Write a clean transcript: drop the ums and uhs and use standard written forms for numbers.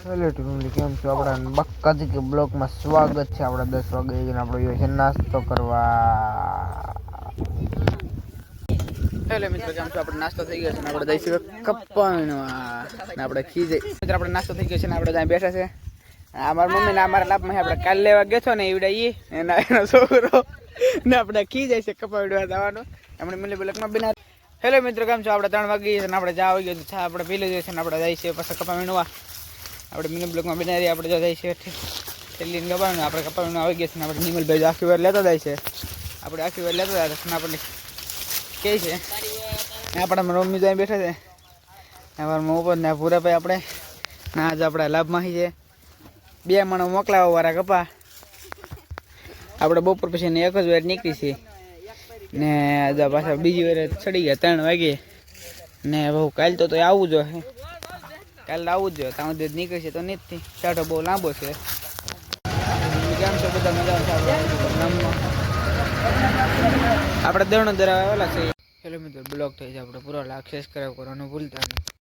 Hello team કેમ છો આપણા બક્કાજી કે બ્લોકમાં સ્વાગત છે આપણા 10 વાગે અને આપણે જોઈએ છે નાસ્તો કરવા હેલો મિત્રો કેમ છો આપણે નાસ્તો થઈ ગયો છે ને આપણે દઈશું કપ્પાણવા ને આપણે ખીજે મિત્રો આપણે નાસ્તો થઈ ગયો છે ને આપણે ત્યાં બેઠા છે અમાર મમ્મી ને અમારા લાભમાં આપણે કાલ લેવા ગયો છો ને ઈવડા ઈ એનો છોકરો ને આપણે ખીજે છે કપાવડવા જવાનો આપણે મિલે બ્લોકમાં બના હેલો મિત્રો કેમ છો આપણે 3 વાગી છે ને આપણે જા આવી ગયો છે આપણે પી લીધું છે ને આપણે જાય છે પછી કપાવણવા આપણે મિની બ્લોકમાં બનાવી આપણે જો જાય છે થેલીને ગબાનું આપણે કપાવવાનું આવી ગયા છે ને આપણે નિમલભાઈ આખી વાર લેતા જાય છે આપણે આખી વાર લેતા જાય છે ને આપણે કે છે આપણા મમ્મી ત્યાં બેઠા છે અમારા ઉપર ને પૂરાભાઈ આપણે ના આજ આપણા લાભમાં છે 2 મણો મોકલાવા વાળા કપા આપણે બપોર પછી ને 1 જ વાર નીકળી છે ને આજે પાછા બીજી વાર ચડી ગયા 3 વાગે ને બહુ કાલ તો આવવું જોઈએ કાલે આવું જ જોઈએ ત્યાં સુધી નીકળશે તો નથી ચાટો બહુ લાંબો છે કેમ છે બધા મજા આપણે દરણો દરાવેલા છે હેલો મિત્રો બ્લોગ થઈ છે આપણે પૂરો લાખ સબસ્ક્રાઈબ કરવાનું ભૂલતા નહીં.